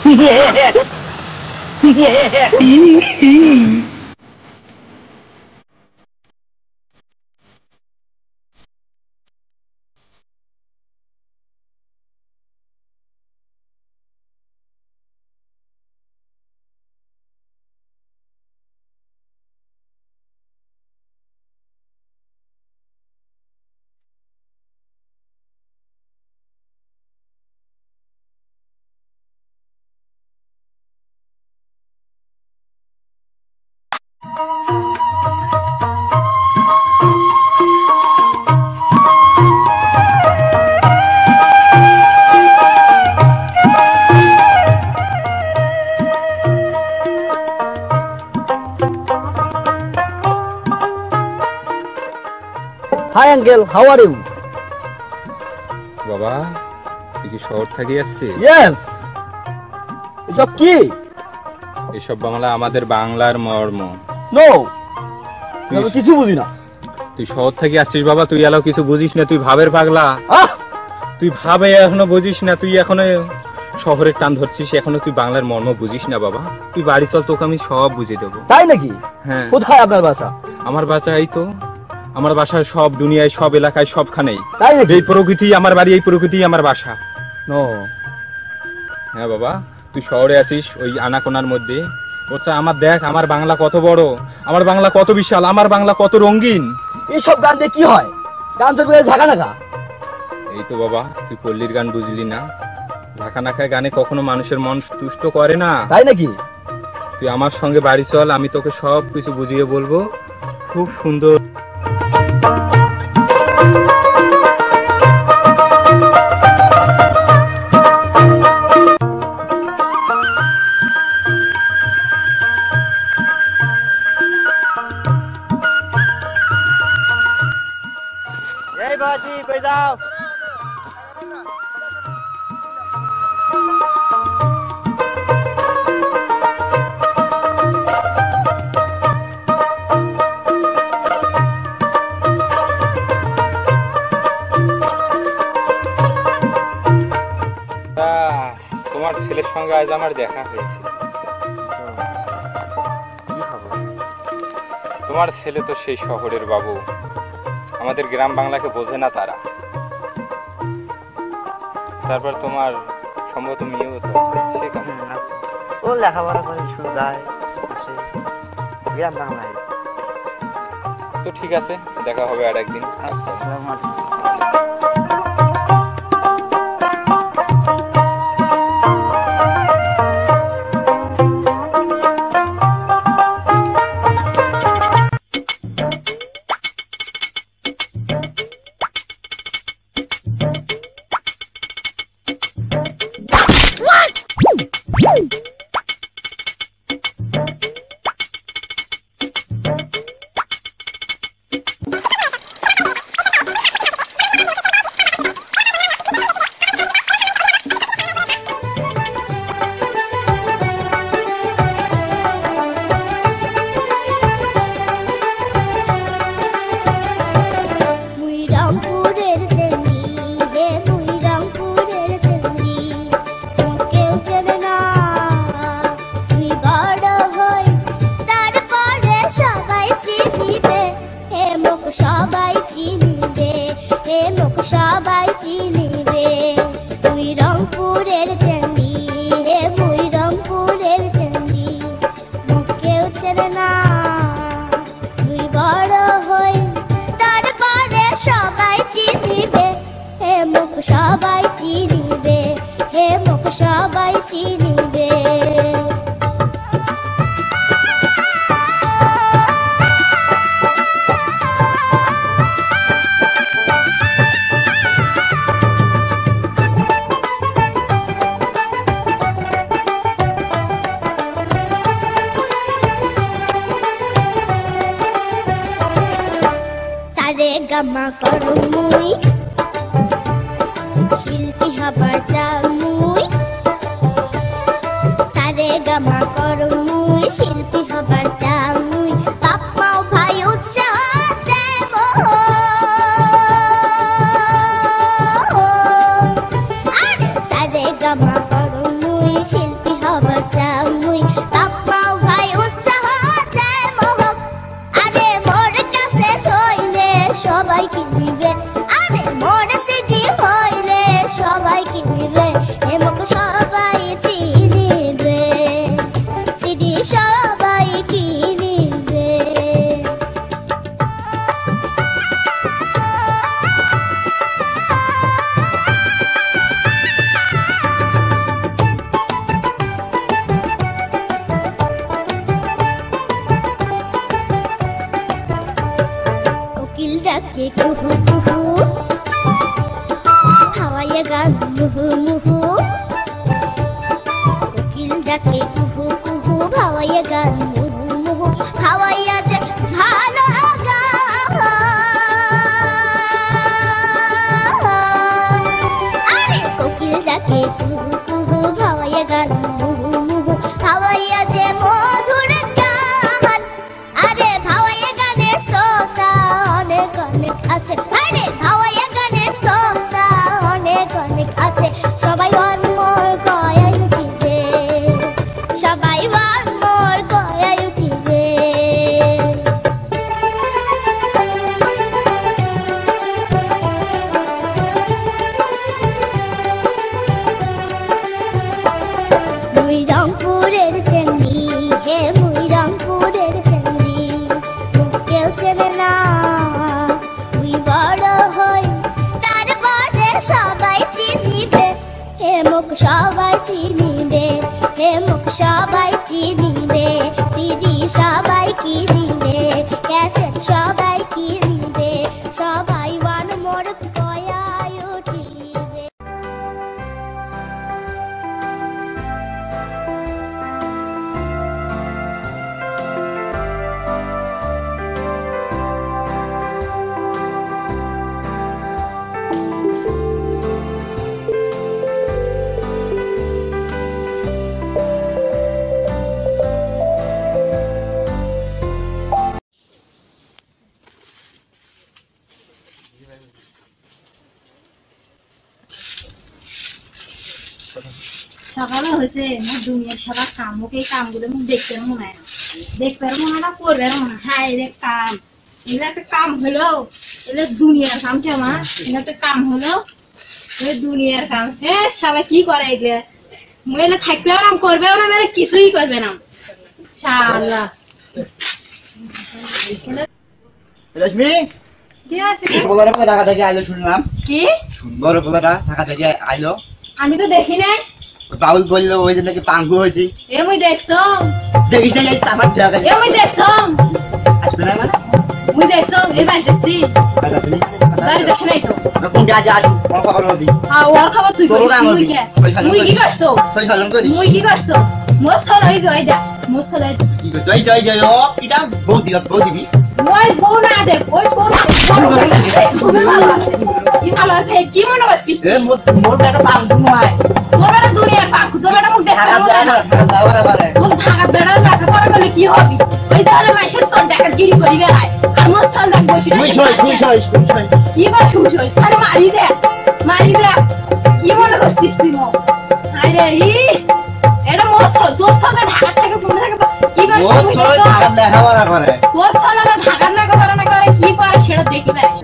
Hi uncle, how are you? বাবা তুই কি শহর থেকে আসছিস? Yes. এসব কি? এসব বাংলা আমাদের বাংলার মর্ম। No. আমি কিছু বুঝি না। তুই শহর থেকে আসছিস বাবা, তুই এলাও কিছু বুঝিস না, তুই ভাবের পাগলা। তুই ভাবে এখনো বুঝিস না, তুই এখনো শহরের টান ধরছিস, এখনো তুই বাংলার মর্ম বুঝিস না বাবা। তুই বাড়ি চল, তোকে আমি সব বুঝিয়ে দেবো। তাই নাকি? হ্যাঁ। কোথায় আপনার বাসা? আমার বাসা এই তো, আমার বাসায় সব দুনিয়ায় সব এলাকায় সবখানেই। তাই নাকি? এই প্রকৃতি আমার বাড়ি, এই প্রকৃতি আমার বাসা। নো। হ্যাঁ বাবা, তুই শহরে আছিস ওই আনাকোনার মধ্যে। ওটা আমার দেখ, আমার বাংলা কত বড়, আমার বাংলা কত বিশাল, আমার বাংলা কত রঙিন। এইসব গান দিয়ে কি হয়? গান তো ঝাঁকা নাকা। এই তো বাবা, তুই পল্লীর গান বুঝলি না? ঢাকা নাকায় গানে কখনো মানুষের মন তুষ্ট করে না। তাই নাকি? তুই আমার সঙ্গে বাড়ি চল, আমি তোকে সব কিছু বুঝিয়ে বলবো। খুব সুন্দর। এই বাজি কই যাও? তোমার ছেলের সঙ্গে আজ আমার দেখা হয়েছে। তোমার ছেলে তো সেই শহরের বাবু, আমাদের গ্রাম বাংলাকে বোঝে না তারা। তারপর তোমার সম্ভবত মেয়েও তো আছে, সে কেমন আছে? ও লেখাপড়া করে শুনে যায়, গ্রাম বাংলায়। তো ঠিক আছে, দেখা হবে আর একদিন। আচ্ছা, আসসালামু আলাইকুম। সবাই চিনিবে তুই রংপুরের চেঙ্গি, হে তুই রংপুরের চেঙ্গি, মুখ কেউ ছেড়ে না তুই বড় হই, তারপরে সবাই চিনিবে, হে মুখ সবাই চিনিবে, হে মুখ সবাই চিনিবে। গামা করু মুই শিল্পী হবার চাও মুই, সারে গামা করু মুই শিল্পী হবার চাও মুই, বাপ মাও ভাই উৎসাহ দেব, আর সারে গামা করু মুই শিল্পী হবার চাউই বাপ মাও ভাই উৎসাহ দেয় মোহক আরে মোর কাছে হইলে সবাই কিনবে আরে মোর সিডি হইলে সবাই কিনবে হেমক সবাই চিনিবে সিডি সবাই কিনবে কোকিল ডাকে কুহু কুহু হাওয়ায় গান মুহু মুহু কোকিল ডাকে কুহু কুহু হাওয়ায় গান মুহু মুহু হাওয়াইয়া যে ভালো গান আরে কোকিল ডাকে কুহু কুহু হাওয়ায় গান মুহু মুহু হাওয়াইয়া যে মধুর গান আরে ভাওয়াইয়া গানের শ্রোতা অনেক অনেক আছে আরে ভাওয়াইয়া গানের শ্রোতা অনেক অনেক আছে সবাই ওয়ান মোর গয়ায় উঠিবে সবাই ওয়ান মোর গয়ায় উঠিবে মুই রংপুরের চেঙ্গি হে মুই রংপুরের চেঙ্গি মুখ কেউ চেনে না মুই বড় হই তারপরে সবাই চিনিবে হে মুখ সবাই চিনিবে হে মুখ সবাই চিনিবে সিডি সবাই কিনিবে ক্যাসেট সবাই কিনিবে সবাই ওয়ান মোর গয়ায় উঠিবে সকালে হয়েছে মোর দুনিয়ার সবার কাম মুখে এই কামগুলো মুখ দেখতে মনে হয় না দেখতে মনে না করবে মনে হয় হ্যাঁ এর কাম এগুলো একটা কাম হলো এগুলো দুনিয়ার কাম কি আমার এগুলো একটা কাম হলো দুনিয়ার কাম হ্যাঁ সবাই কি করে এগুলো মেলে থাকবেও না করবেও না মেলে কিছুই করবে না শাআল্লাহ রশ্মি কি আছে বলার পর ঢাকা থেকে আইলো শুনলাম কি সুন্দর বলাটা ঢাকা থেকে আইলো আমি তো দেখি নাই বাউল বললো ওই যে নাকি পাঙ্গু হয়েছে এ মুই দেখছো দেখিস না এই আমার জায়গা এ মুই দেখছো আসবে না না মুই দেখছো এ বাই দেখছি বাড়ি দেখছ নাই তো কোন কাজে আসু কোন খবর হবি ওর খবর তুই করিস মুই কে মুই কি করছো তুই হলন করি মুই কি করছো মোসল হই যাই দা মোসল হই কি করছ এই জয় জয় ও কিটা বউ দিবি ওই বউ না দেখ ওই বউ না তুমি ভালো আছে কি ভালো আছে কি মনে করছিস এ মোর বেটা পাঙ্গু নয় তোর বেটা দুনিয়ার পাকু তোর বেটা মুখ দেখতে ঢাকা না যাওয়ার বারে তোর ঢাকা বেটা লেখাপড়া করলে কি হবে ওই তাহলে মাইসের সর দেখার গিরি করি বেড়ায় আর মোসল দেখ বসে তুই সই কি কর শুছ খালি মারি দে কি মনে করছিস তুই মো আরে ই এটা মোসল তোর সাথে ঢাকা থেকে ফোন থেকে কি করছিস মোর তুই সই দেখতো ঢাকা লেখাপড়া করে তোর সালা ঢাকার লেখাপড়া না করে কি করে সেটা দেখি পারিস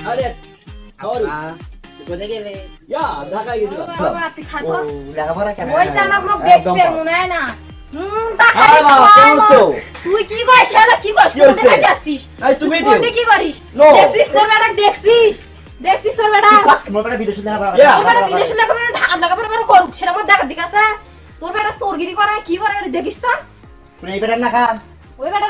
আরে সরি কোথায় গেলে ইয়া ঢাকা গেছিলাম বাবা তুই খাবো লেখাপড়া কেন ওই জানা মুখ দেখবে মনে হয় না হাই মা কেমন আছো তুই কি করিস শালা কি করিস কি হচ্ছে? কোথায় যাচ্ছিস নাইস টু মিট ইউ তুই কি করিস No. দেখছিস তোর বেটা দেখছিস তোর বেটা মোর বেটা বিদেশ লেখাপড়া Yeah. তোর বেটা বিদেশে লেখাপড়া ঢাকা লেখাপড়া করুক সেটা আমার দেখার দিক আছে তোর বেটা চোরগিরি করে কি করে দেখিস তো এই বেটা না খা ওই বেটা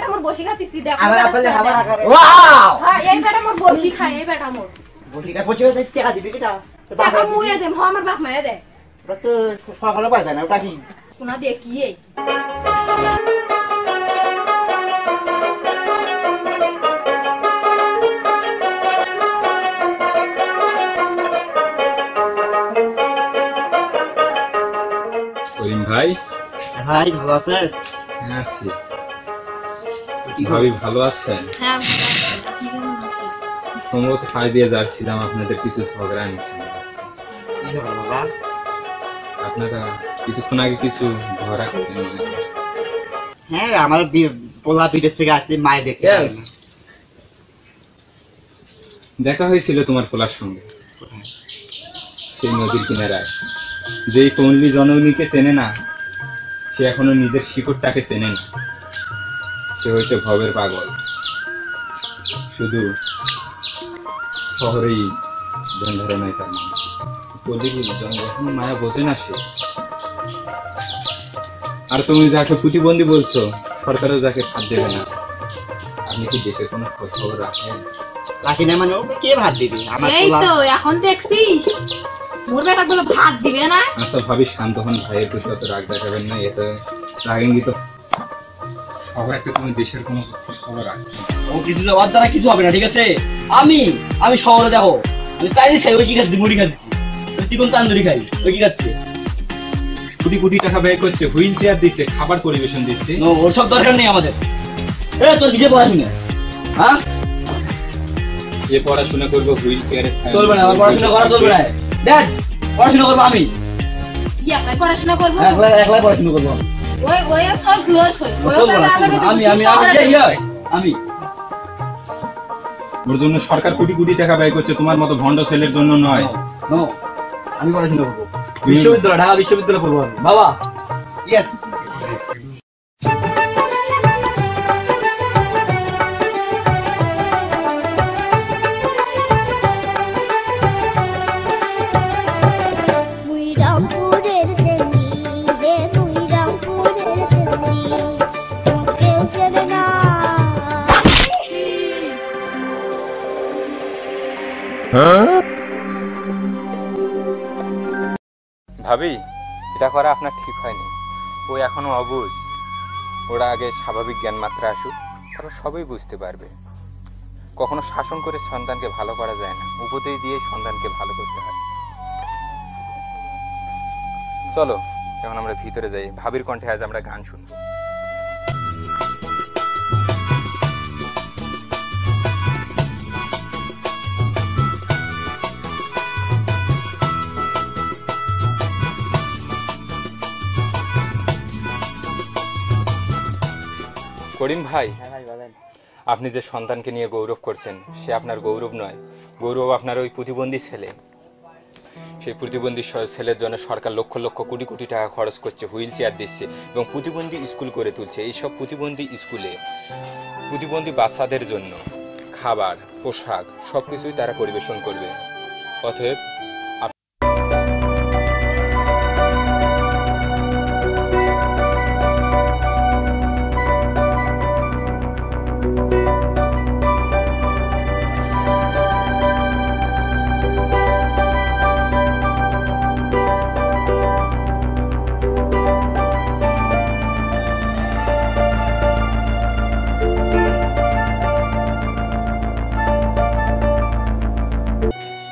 মোর বসি খাতিছি দেখ আমার আপেলে খাবার আকারে ওয়াও হ্যাঁ এই বেটা মোর বসি খায় এই বেটা মোর বসি খাই পচিয়ে দেই টাকা দিবি কিটা টাকা মুয়ে দেম হ আমার বাপ মায়ে দে ওটা তো সকালে পাইবে না ওটা কি শোনা দে কি এই করিম ভাই ভাই ভালো আছে হ্যাঁ আছি ভাবি ভালো আছেন হ্যাঁ কি কেমন আছে সম্ভবত খাই দিয়ে যাচ্ছিলাম আপনাদের কিছু ঝগড়া নিয়ে কি হবে বাবা আপনারা কিছুক্ষণ আগে কিছু ঝগড়া করলেন মনে হয়। হ্যাঁ আমার পোলা বিদেশ থেকে আসছে মায়ের দেখে Yes. দেখা হয়েছিল তোমার পোলার সঙ্গে সেই নদীর কিনারায় যেই কমলি জননীকে চেনে না সে এখনো নিজের শিকড়টাকে চেনে না সে হয়েছে ভবের পাগল শুধু শহরেই ধ্যান ধারণায় তার মানুষ এখনো মায়া বোঝে না সে আর তুমি যাকে প্রতিবন্ধী বলছো সরকারও যাকে ভাত দেবে না আপনি কি দেশের কোনো খোঁজ খবর রাখেন রাখি না মানে ওকে কে ভাত দিবি আমার এই পোলা তো এখন দেখছিস মোর বেটা গুলো ভাত দিবে না আচ্ছা ভাবি শান্ত হন ভাইয়ের প্রতি অত রাগ দেখাবেন না এতে রাগেঙ্গি তো সবাই তো তুমি দেশের কোনো খোঁজ খবর রাখছো ও কিছু ওর দ্বারা কিছু হবে না ঠিক আছে আমি শহরে দেখো আমি চাইনিজ খাই ওই কি খাচ্ছি মুড়ি খাচ্ছি ওই চিকন তান্দুরি খাই ওই কি খাচ্ছি কোটি কোটি টাকা ব্যয় করছে হুইল চেয়ার দিচ্ছে খাবার পরিবেশন দিচ্ছে নো ওর সব দরকার নেই আমাদের এ তোর কিসে পড়াশোনা হ্যাঁ যে পড়াশোনা করবো হুইল চেয়ারে চলবে না আমার পড়াশোনা করা চলবে না ড্যাড পড়াশোনা করবো আমি কি আপনি পড়াশোনা করবো একলা পড়াশোনা করবো ওই সব জোস ওই চলবে না, চলবে না। আমি ওর জন্য সরকার কোটি কোটি টাকা ব্যয় করছে তোমার মতো ভন্ড ছেলের জন্য নয় নো আমি পড়াশোনা করবো বিশ্ববিদ্যালয় ঢাকা বিশ্ববিদ্যালয় করবো আমি বাবা ইয়েস মুই রংপুরের চেঙ্গি হে মুই রংপুরের চেঙ্গি কেউ চেনে না ভাবি এটা করা আপনার ঠিক হয়নি ও এখনো অবুঝ ওরা আগে স্বাভাবিক জ্ঞান মাত্রা আসুক তারপর সবই বুঝতে পারবে কখনো শাসন করে সন্তানকে ভালো করা যায় না উপদেশ দিয়ে সন্তানকে ভালো করতে হয় চলো এখন আমরা ভিতরে যাই ভাবির কণ্ঠে আজ আমরা গান শুনবো করিম ভাই হ্যাঁ ভাই বলেন আপনি যে সন্তানকে নিয়ে গৌরব করছেন সে আপনার গৌরব নয় গৌরব আপনার ওই প্রতিবন্ধী ছেলে সেই প্রতিবন্ধী ছেলের জন্য সরকার লক্ষ লক্ষ কোটি কোটি টাকা খরচ করছে হুইল চেয়ার দিচ্ছে এবং প্রতিবন্ধী স্কুল করে তুলছে এইসব প্রতিবন্ধী স্কুলে প্রতিবন্ধী বাচ্চাদের জন্য খাবার পোশাক সবকিছুই তারা পরিবেশন করবে অতএব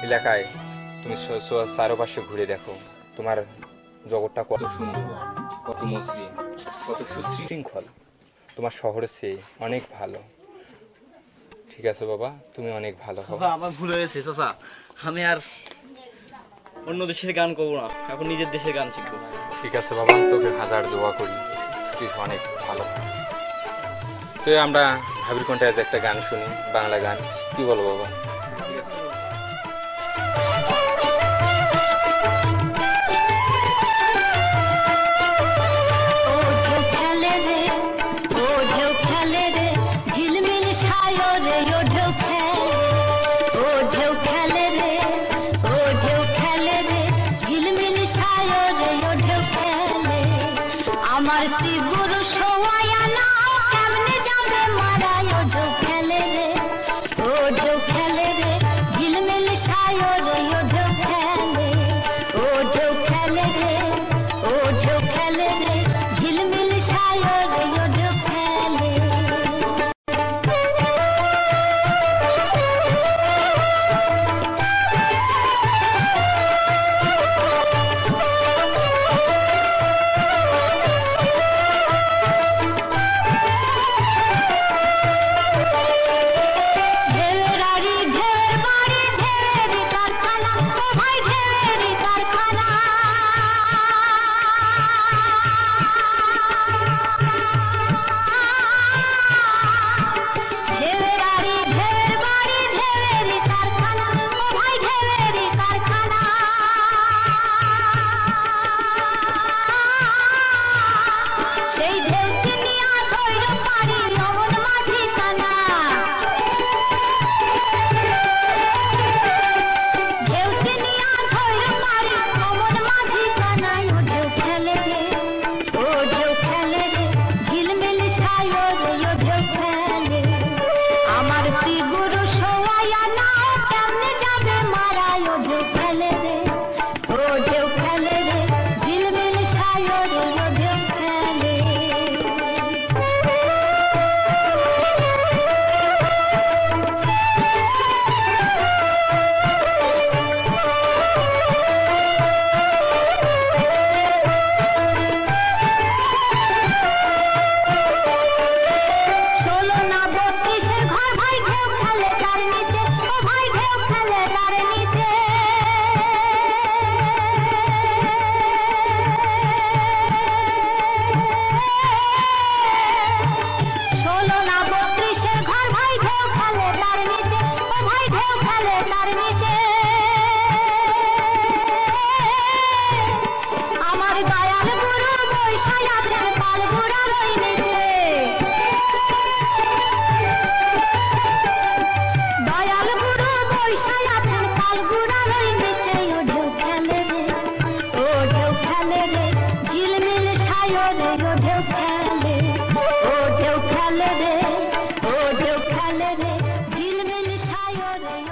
এলাকায় তুমি চারপাশে ঘুরে দেখো তোমার জগৎটা কত সুন্দর কত মসৃণ কত সুশৃঙ্খল তোমার শহরের চেয়ে অনেক ভালো ঠিক আছে বাবা তুমি অনেক ভালো হও চাচা আমার ভুল হয়েছে চাচা আমি আর অন্য দেশের গান করবো না এখন নিজের দেশের গান শিখবো ঠিক আছে বাবা তোকে হাজার দোয়া করি তুই অনেক ভালো তো আমরা ভাবির কণ্ঠে আজ একটা গান শুনি বাংলা গান কি বলো বাবা আমার শ্রী গুরু সোয়ায়া না কেন জলে রে ঝিলমিল সায়রে